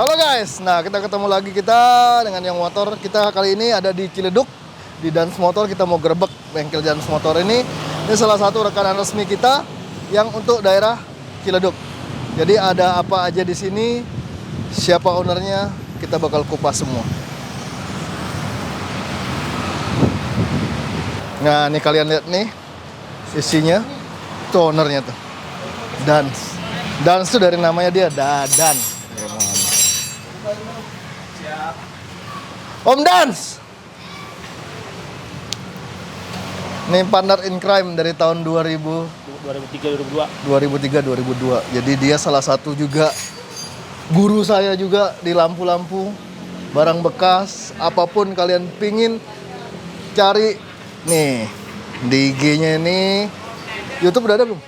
Halo guys, nah kita ketemu lagi dengan yang motor. Kita kali ini ada di Ciledug, di Dance Motor. Kita mau gerebek bengkel Dance Motor ini. Ini salah satu rekanan resmi kita yang untuk daerah Ciledug. Jadi ada apa aja di sini, siapa ownernya, kita bakal kupas semua. Nah, ini kalian lihat nih isinya, tuh ownernya tuh. Dance. Dance tuh dari namanya dia, Dadan. Om Dance. Ini partner in crime dari tahun 2003-2002. Jadi dia salah satu juga guru saya juga di lampu-lampu, barang bekas, apapun kalian pingin cari nih di IG-nya ini. YouTube udah ada belum?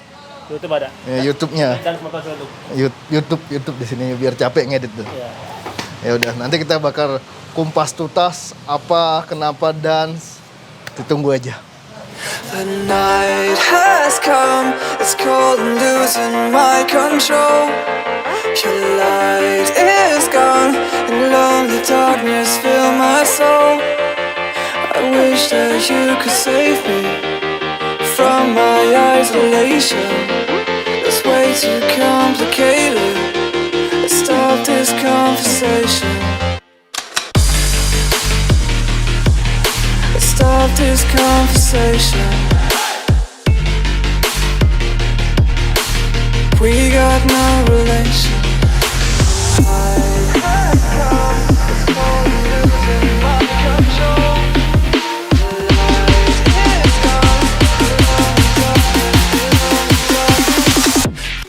YouTube ada. Ya, YouTube-nya. Dan motor Ciledug. YouTube di sini biar capek ngedit tuh. Iya. Ya udah, nanti kita bakal kumpas tuntas apa kenapa Dance. Ditunggu aja. The night has come, it's cold and losing my control. Your light is gone, and lonely darkness fill my soul. I wish that you could save me from my isolation. It's way too complicated. Let's stop this conversation. Stop this conversation. We got no relation. I have come, it's cold and losing my control.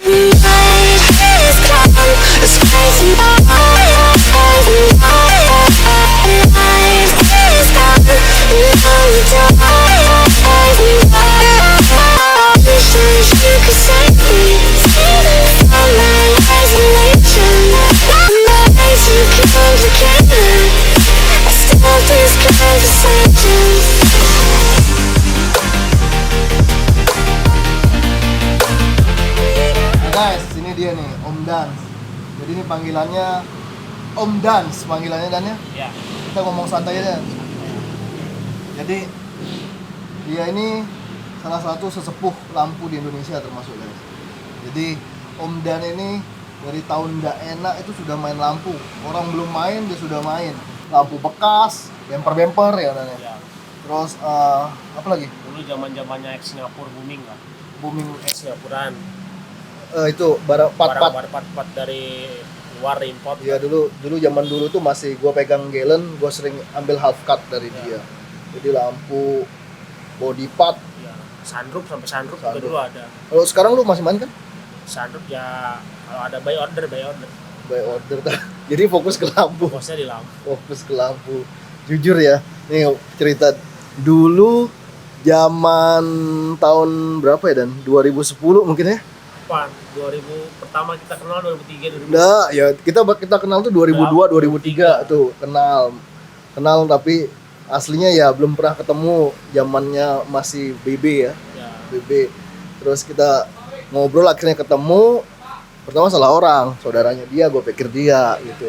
The light is gone, the lonely darkness. The night is gone, it's crazy. Guys, ini dia nih Om Dance. Jadi ini panggilannya Om Dance, panggilannya Dan ya. Iya. Kita ngomong santai aja. Jadi dia ini salah satu sesepuh lampu di Indonesia termasuk guys. Jadi Om Dan ini dari tahun nggak enak itu sudah main lampu. Orang belum main dia sudah main. Lampu bekas, bemper ya Dan ya. Iya. Terus apa lagi? Dulu zaman-zamannya ex Singapura booming kan. Booming Ex Singapuraan. itu part Part dari luar import. Iya dulu zaman dulu tuh masih gue pegang galen, gue sering ambil half cut dari dia. Jadi lampu, body part, Iya. Sunroof sampai sunroof juga dulu ada. kalau sekarang lu masih main kan? Sunroof ya kalau ada by order. By order dah. Jadi fokus ke lampu. Fokusnya di lampu. Fokus ke lampu. Jujur ya, ini cerita dulu zaman tahun berapa ya Dan? 2010 mungkin ya? 2000 pertama kita kenal 2003 2004. Nah, ya kita kenal tuh 2002 2003 tuh kenal tapi aslinya ya belum pernah ketemu, zamannya masih BB ya. Ya. BB. Terus kita ngobrol akhirnya ketemu. Pertama salah orang, saudaranya dia, gue pikir dia gitu.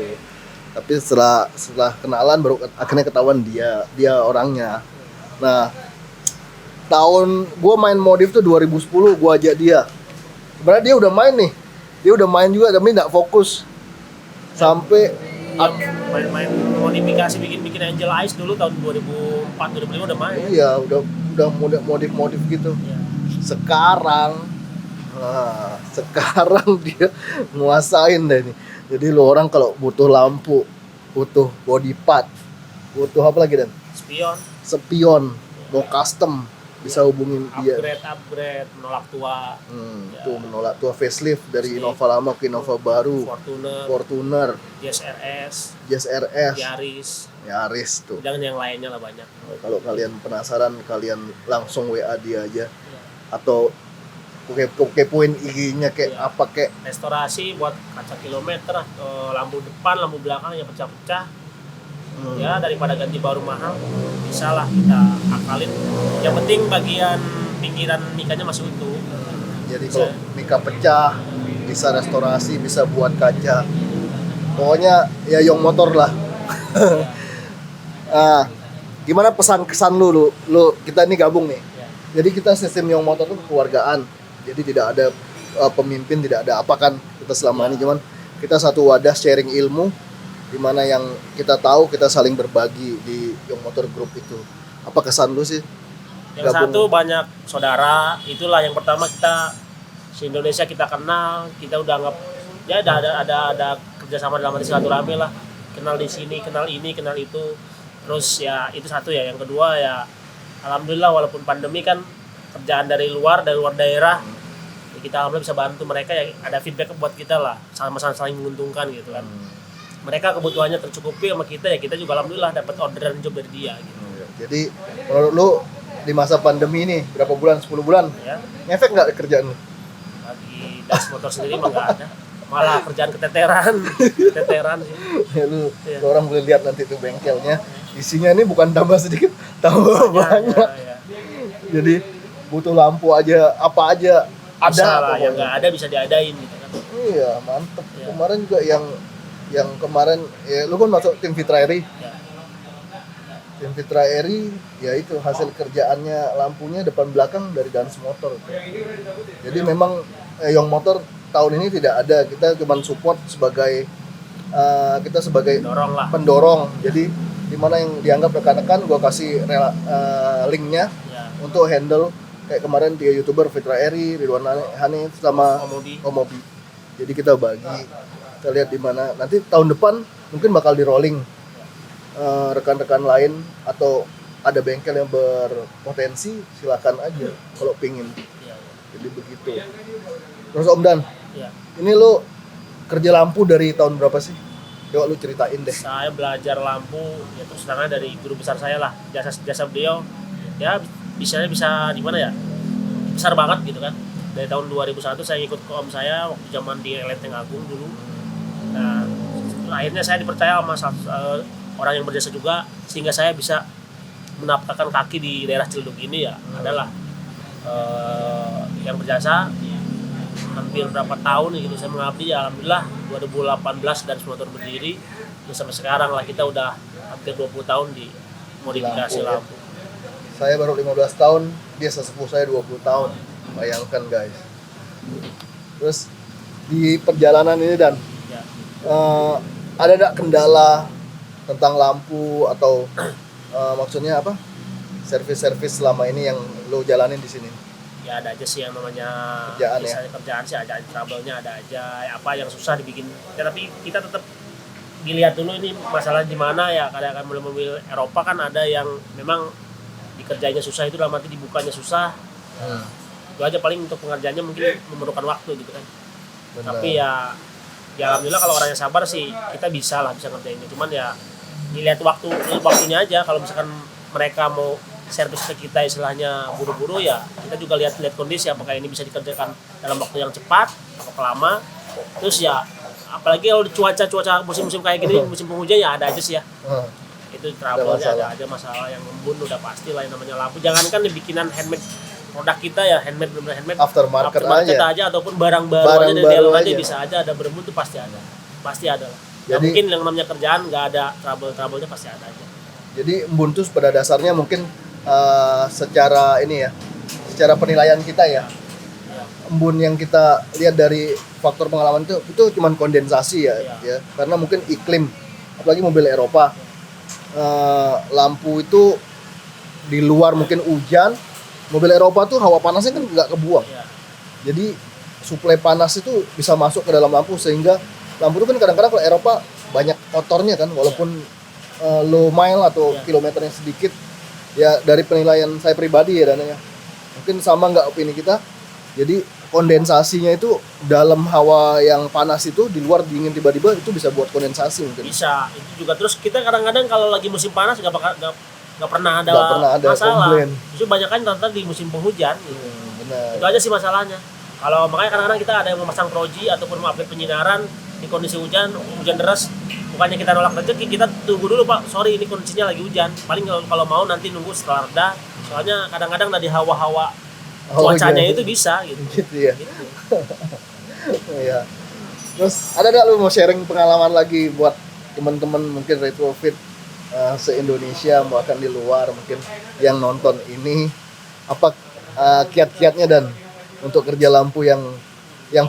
Tapi setelah kenalan baru akhirnya ketahuan dia orangnya. Nah, tahun gue main modif tuh 2010 gue ajak dia. Sebenarnya dia udah main nih. Dia udah main juga tapi nggak fokus. Sampai main modifikasi bikin Angel Eyes dulu tahun 2004 2005 udah main. iya, udah modif gitu. Iya. Sekarang dia nguasain deh nih. Jadi lo orang kalau butuh lampu, butuh body part, butuh apa lagi Dan? Spion, mau custom bisa hubungin dia. Upgrade menolak tua. Ya. Tuh menolak tua facelift dari Innova lama ke Innova baru. Fortuner, Jazz RS, Yaris tuh. jangan yang lainnya lah banyak. Kalau kalian penasaran, kalian langsung WA dia aja. Atau kepoin IG-nya kayak apa kayak. Restorasi buat kaca kilometer, lampu depan, lampu belakang yang pecah-pecah. Ya daripada ganti baru mahal, bisa lah kita akalin. Yang penting bagian pinggiran mikanya masih utuh. Jadi kalau mika pecah bisa restorasi, bisa buat kaca. Pokoknya ya Yong Motor lah. Ah, gimana pesan kesan lu kita ini gabung nih. Ya. Jadi kita sistem Yong Motor itu kekeluargaan. Jadi tidak ada pemimpin, tidak ada apa kan kita selama ini, cuman kita satu wadah sharing ilmu di mana yang kita tahu kita saling berbagi di Yong Motor Group itu. Apa kesan lu sih? Yang Gabung. satu banyak saudara, itulah yang pertama kita se-Indonesia kita kenal, kita udah anggap ya ada kerjasama dalam arti silaturahmi lah, kenal di sini, kenal ini, kenal itu, terus ya itu satu ya. Yang kedua ya alhamdulillah walaupun pandemi kan kerjaan dari luar daerah, ya kita alhamdulillah bisa bantu mereka, ya ada feedback buat kita lah, sama-sama saling menguntungkan gitu kan. Mereka kebutuhannya tercukupi sama kita, ya kita juga alhamdulillah dapat orderan job dari dia gitu. Jadi menurut lu di masa pandemi ini berapa bulan, 10 bulan Ya ngefek nggak kerjaan lu? bagi Das Motor sendiri mah nggak ada, malah kerjaan keteteran sih. Ya, lu Iya. orang boleh lihat nanti tuh bengkelnya isinya ini bukan tambah sedikit, tambah banyak. Ya. Jadi butuh lampu aja, apa aja ada Bisa lah, yang pokoknya. nggak ada bisa diadain gitu kan. Iya, mantep. Iya. Kemarin juga yang kemarin ya lu kan masuk tim Fitra Eri. Ya. Tim Fitra Eri ya itu hasil kerjaannya lampunya depan belakang dari Dans Motor. Jadi memang Yong Motor tahun ini tidak ada, kita cuma support sebagai kita sebagai Dorong lah. pendorong. Jadi di mana yang dianggap rekan-rekan gua kasih linknya Ya. untuk handle kayak kemarin 3 YouTuber Fitra Eri, Ridwan Hanif sama Komodi. Omobi. Jadi kita bagi, kita lihat di mana nanti tahun depan mungkin bakal di rolling rekan-rekan lain atau ada bengkel yang berpotensi silakan aja kalau pingin. Ya. Jadi begitu. Terus Om Dan, Ya. ini lu kerja lampu dari tahun berapa sih? Coba lu ceritain deh. Saya belajar lampu ya terus terang dari guru besar saya lah. Jasa beliau ya bisa di mana ya? Besar banget gitu kan. Dari tahun 2001 saya ikut ke om saya waktu zaman di Lenteng Agung dulu. Nah, akhirnya saya dipercaya sama orang yang berjasa juga, sehingga saya bisa menapakkan kaki di daerah Ciledug ini ya adalah yang berjasa hampir berapa tahun gitu saya mengabdi ya, alhamdulillah 2018 dan Motor berdiri terus sampai sekarang lah kita udah hampir 20 tahun di modifikasi Lampu, ya. lampu. Saya baru 15 tahun, dia sesepuh saya 20 tahun. Bayangkan guys. Terus di perjalanan ini Dan, Ya. ada nggak kendala tentang lampu atau maksudnya apa? Servis-servis selama ini yang lo jalanin di sini? Ya ada aja sih yang namanya Kerjaan, ya? misalnya kerjaan sih ada trouble-nya, ada aja apa yang susah dibikin ya, tapi kita tetap dilihat dulu ini masalah di mana ya. Kadang-kadang mobil Eropa kan ada yang memang dikerjanya susah, itu dalam arti dibukanya susah. Itu aja paling untuk pengerjaannya mungkin memerlukan waktu gitu kan. Benar. Tapi ya alhamdulillah kalau orangnya sabar sih kita bisa ngerjainnya, cuman ya dilihat waktunya aja. Kalau misalkan mereka mau servis ke kita istilahnya buru-buru ya kita juga lihat kondisi apakah ini bisa dikerjakan dalam waktu yang cepat atau lama. Terus ya apalagi kalau cuaca musim-musim kayak gini, musim penghujan ya ada aja sih ya. Itu trouble-nya, ada aja masalah yang embun udah pasti lah yang namanya lampu. Jangankan bikinan handmade produk kita ya, handmade benar handmade Aftermarket aja ataupun barang baru Barang aja dari baru dalam aja aja. bisa aja ada berembun tuh pasti ada lah. Ya, Jadi- mungkin yang namanya kerjaan nggak ada trouble-nya pasti ada aja. Jadi Ubuntu pada dasarnya mungkin secara ini ya, secara penilaian kita ya, embun yang kita lihat dari faktor pengalaman itu cuma kondensasi ya, Iya. ya, karena mungkin iklim, apalagi mobil Eropa, lampu itu di luar mungkin hujan, mobil Eropa tuh hawa panasnya kan nggak kebuang, Ya, jadi suplai panas itu bisa masuk ke dalam lampu sehingga lampu itu kan kadang-kadang kalau Eropa banyak kotornya kan, walaupun low mile atau Iya. kilometernya sedikit. Ya dari penilaian saya pribadi ya Dananya, mungkin sama nggak opini kita. Jadi kondensasinya itu dalam hawa yang panas itu, di luar dingin tiba-tiba itu bisa buat kondensasi mungkin. bisa. Itu juga terus kita kadang-kadang kalau lagi musim panas nggak pernah ada Nggak pernah ada masalah. komplain. Justru banyak kan ternyata di musim penghujan gitu. Benar. Itu aja sih masalahnya. Kalau makanya kadang-kadang kita ada yang memasang proji ataupun upgrade penyinaran di kondisi hujan deras, bukannya kita nolak rezeki, kita tunggu dulu Pak, sorry ini kondisinya lagi hujan. Paling kalau mau nanti nunggu setelah reda. Soalnya kadang-kadang dari hawa-hawa cuacanya hujan. itu bisa gitu. Gitu ya. Gitu. Iya. Terus ada nggak lu mau sharing pengalaman lagi buat teman-teman mungkin retrofit se-Indonesia, bahkan di luar mungkin yang nonton ini, apa kiat-kiatnya dan untuk kerja lampu yang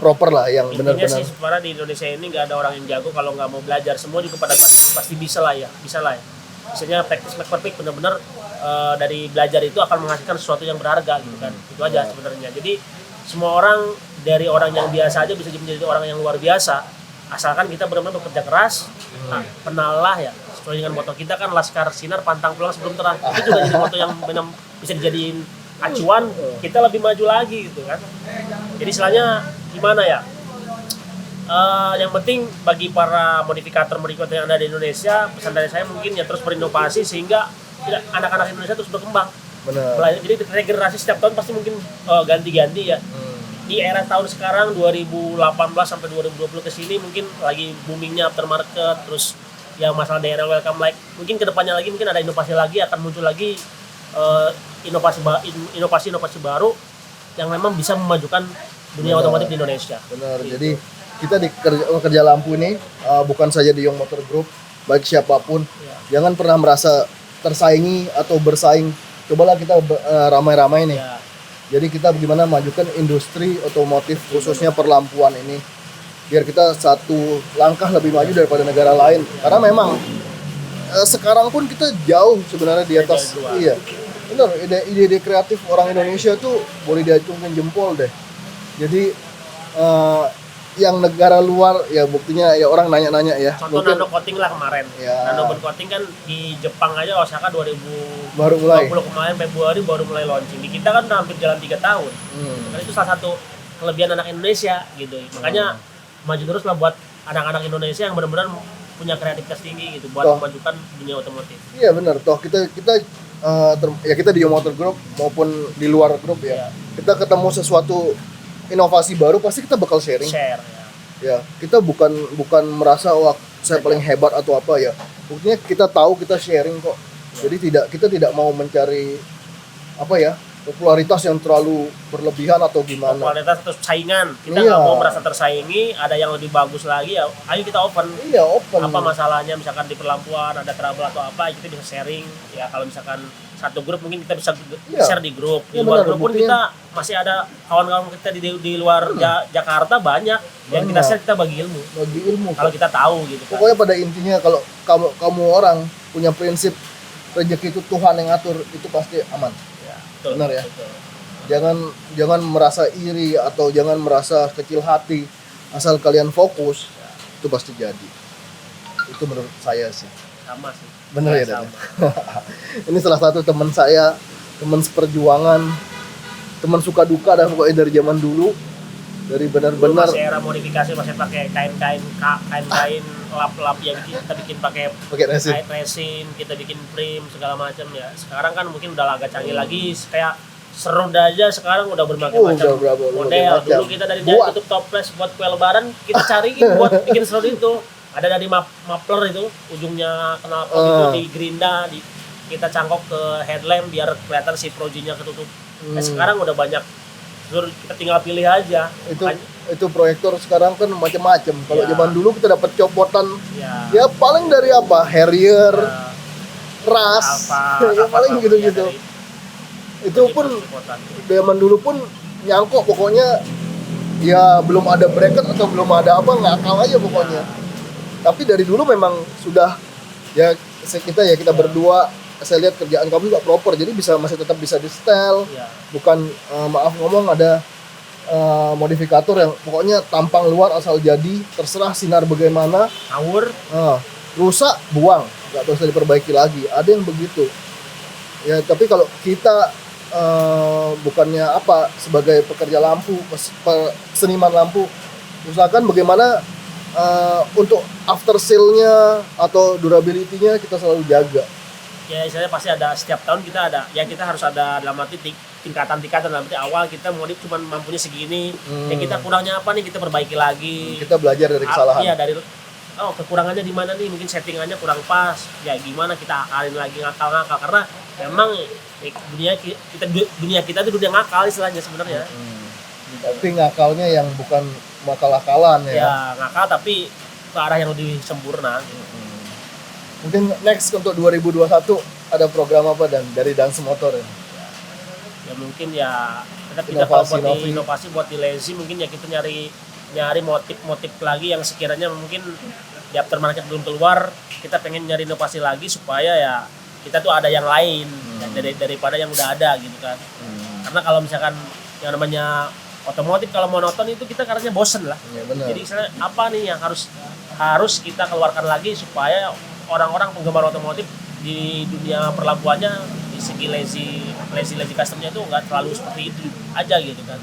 proper lah, yang Intinya benar-benar. sih sebenarnya di Indonesia ini nggak ada orang yang jago kalau nggak mau belajar. Semua juga pada pasti bisa lah ya. Misalnya practice make perfect, benar-benar dari belajar itu akan menghasilkan sesuatu yang berharga gitu kan. Itu aja sebenarnya. Jadi semua orang, dari orang yang biasa aja bisa menjadi orang yang luar biasa, asalkan kita benar-benar bekerja keras. Nah, penalah ya, sesuai dengan moto kita kan, laskar sinar pantang pulang sebelum terang. Itu juga jadi moto yang benar bisa dijadiin acuan kita lebih maju lagi gitu kan. Jadi istilahnya gimana ya, yang penting bagi para modifikator yang ada di Indonesia, pesan dari saya mungkin ya terus berinovasi sehingga anak-anak Indonesia terus berkembang. Benar. Jadi regenerasi setiap tahun pasti mungkin ganti-ganti ya. Di era tahun sekarang 2018 sampai 2020 ke sini mungkin lagi boomingnya aftermarket, terus ya masalah daerah welcome like. Mungkin kedepannya lagi mungkin ada inovasi lagi, akan muncul lagi inovasi baru yang memang bisa memajukan dunia otomotif di Indonesia. Benar. Gitu. Jadi kita di kerja lampu ini bukan saja di Young Motor Group, baik siapapun, jangan pernah merasa tersaingi atau bersaing. Cobalah kita ramai-ramai nih. Ya. Jadi kita bagaimana majukan industri otomotif khususnya perlampuan ini biar kita satu langkah lebih maju daripada negara lain. Karena memang sekarang pun kita jauh sebenarnya di atas. Iya. Benar, ide-ide kreatif orang Indonesia tuh boleh diacungkan jempol deh. Jadi yang negara luar ya buktinya ya orang nanya-nanya ya. Contoh Mungkin nano coating lah kemarin. Ya. Nano coating kan di Jepang aja Osaka 2020 baru mulai. kemarin Februari baru mulai launching. Di kita kan udah hampir jalan 3 tahun. Dan itu salah satu kelebihan anak Indonesia gitu. Makanya maju terus lah buat anak-anak Indonesia yang benar-benar punya kreativitas tinggi gitu buat memajukan dunia otomotif. Iya benar, toh kita kita di Young Motor Group maupun di luar grup ya. Kita ketemu sesuatu inovasi baru pasti kita bakal sharing. Share Ya, kita bukan merasa wah saya paling hebat atau apa ya. Buktinya kita tahu, kita sharing kok. Jadi kita tidak mau mencari apa ya, popularitas yang terlalu berlebihan atau gimana. Kualitas terus saingan. Kita nggak mau merasa tersaingi, ada yang lebih bagus lagi ya. Ayo kita open. Iya, open. Apa masalahnya misalkan di perlampuan ada trouble atau apa, kita bisa sharing. Ya kalau misalkan satu grup mungkin kita bisa share di grup. Di luar grup pun kita masih ada kawan-kawan kita di luar Jakarta banyak yang kita share, kita bagi ilmu. Kalau kita tahu gitu kan. Pokoknya pada intinya kalau kamu orang punya prinsip rezeki itu Tuhan yang ngatur, itu pasti aman. Betul, benar ya. Betul. Jangan merasa iri atau jangan merasa kecil hati. Asal kalian fokus, itu pasti jadi. Itu menurut saya sih. Sama sih. Benar ya, Dan? Ini salah satu teman saya, teman seperjuangan, teman suka duka dah pokoknya dari zaman dulu. Dari benar-benar masih era modifikasi, masih pakai kain-kain lap-lap yang kita bikin pakai resin, kita bikin frame segala macam ya. Sekarang kan mungkin udah agak canggih lagi, kayak seroda aja sekarang udah bermacam-macam model. Dulu kita dari tutup toples buat kue lebaran kita cariin buat bikin seroda itu. Ada dari muffler itu, ujungnya knalpot itu di gerinda, kita cangkok ke headlamp biar kelihatan si projinya ketutup. Nah, sekarang udah banyak, kita tinggal pilih aja. Itu proyektor sekarang kan macam-macam. Kalau zaman dulu kita dapat copotan, ya paling dari apa? Harrier, Ras, ya paling gitu-gitu. Itu pun zaman dulu pun nyangkok pokoknya, ya belum ada bracket atau belum ada apa, ngakal aja pokoknya. Tapi dari dulu memang sudah ya kita berdua, saya lihat kerjaan kamu juga proper, jadi masih tetap bisa di setel. Bukan maaf ngomong ada modifikator yang pokoknya tampang luar asal jadi, terserah sinar bagaimana, ngawur, rusak buang, nggak bisa diperbaiki lagi. Ada yang begitu. Ya tapi kalau kita bukannya apa sebagai pekerja lampu, seniman lampu, usahakan bagaimana untuk after sale-nya atau durability-nya kita selalu jaga. Ya istilahnya pasti ada, setiap tahun kita ada, ya kita harus ada dalam arti tingkatan dalam arti awal kita modif cuma mampunya segini, ya kita kurangnya apa nih kita perbaiki lagi. Kita belajar dari kesalahan. Iya, dari kekurangannya di mana nih, mungkin settingannya kurang pas, ya gimana kita akalin lagi, ngakal karena memang dunia kita itu dunia ngakal istilahnya sebenarnya. Tapi ngakalnya yang bukan cuma kalah-kalahan ya. Ya ngakal tapi ke arah yang lebih sempurna. Mungkin next untuk 2021 ada program apa dan dari Dance Motor ya? Ya mungkin ya kita kalau buat inovasi buat di Lazy mungkin ya kita nyari motif lagi yang sekiranya mungkin di aftermarket belum keluar, kita pengen nyari inovasi lagi supaya ya kita tuh ada yang lain daripada yang udah ada gitu kan. Karena kalau misalkan yang namanya otomotif kalau monoton itu kita karena bosen lah. Ya, benar. Jadi misalnya apa nih yang harus kita keluarkan lagi supaya orang-orang penggemar otomotif di dunia perlakuannya di segi lazy customnya itu nggak terlalu seperti itu aja gitu kan.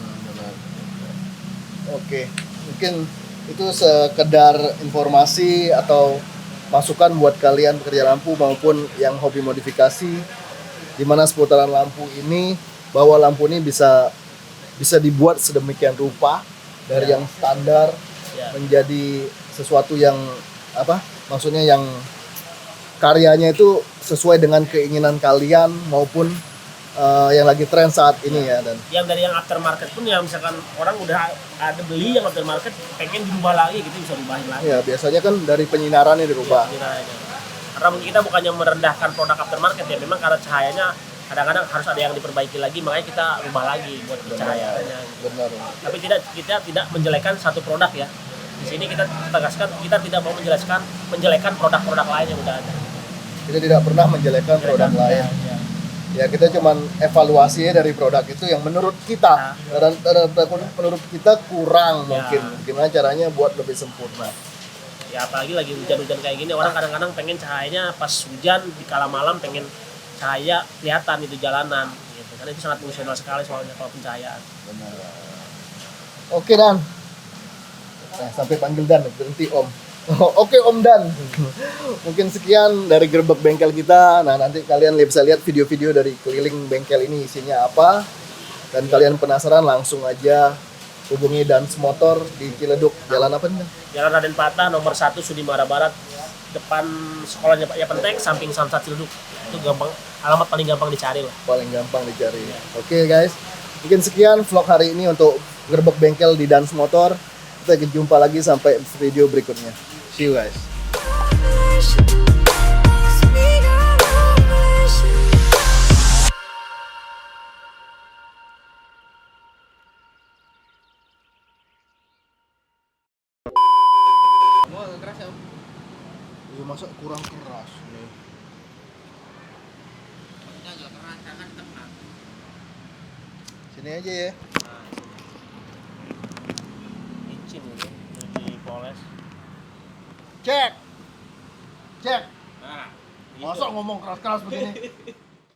Oke, mungkin itu sekedar informasi atau masukan buat kalian pekerja lampu maupun yang hobi modifikasi, di mana seputaran lampu ini, bahwa lampu ini bisa dibuat sedemikian rupa dari yang standar menjadi sesuatu yang maksudnya yang karyanya itu sesuai dengan keinginan kalian maupun yang lagi tren saat ini ya. Dan yang dari yang aftermarket pun yang misalkan orang udah ada beli yang aftermarket pengen dirubah lagi gitu bisa dirubahin lagi. Ya biasanya kan dari penyinarannya dirubah. Karena kita bukannya merendahkan produk aftermarket ya, memang karena cahayanya kadang-kadang harus ada yang diperbaiki lagi, makanya kita rubah lagi buat cahayanya. Benar. Tapi kita tidak menjelekkan satu produk ya. Di sini kita tegaskan kita tidak mau menjelekkan produk-produk lain yang udah ada. Kita tidak pernah menjelekkan produk lain. Ya kita cuman evaluasi dari produk itu yang menurut kita dan menurut kita kurang mungkin. Gimana caranya buat lebih sempurna. Ya apalagi lagi hujan-hujan kayak gini, orang kadang-kadang pengen cahayanya pas hujan di kala malam pengen cahaya kelihatan itu jalanan gitu. Karena itu sangat fungsional sekali soalnya kalau pencahayaan. Benar. Oke Dan. Nah, sampai panggil Dan, berhenti Om. Oke Om Dan. Mungkin sekian dari gerbek bengkel kita. Nah nanti kalian bisa lihat video-video dari keliling bengkel ini isinya apa. Dan kalian penasaran langsung aja hubungi Dance Motor di Ciledug. Jalan apa nih? Jalan Raden Patah nomor 1 Sudimara Barat, depan sekolahnya Pak Yapentek, samping Samsat Ciledug. Itu gampang, alamat paling gampang dicari lah. Paling gampang dicari. Oke guys, mungkin sekian vlog hari ini untuk gerbek bengkel di Dance Motor. Kita jumpa lagi sampai video berikutnya. See you guys. Mau agak keras ya Om? Ya masa kurang keras nih. Ini agak keras, jangan tengah. Sini aja ya. Licin gitu, dipoles. Cek. Nah, Masa ngomong keras-keras begini?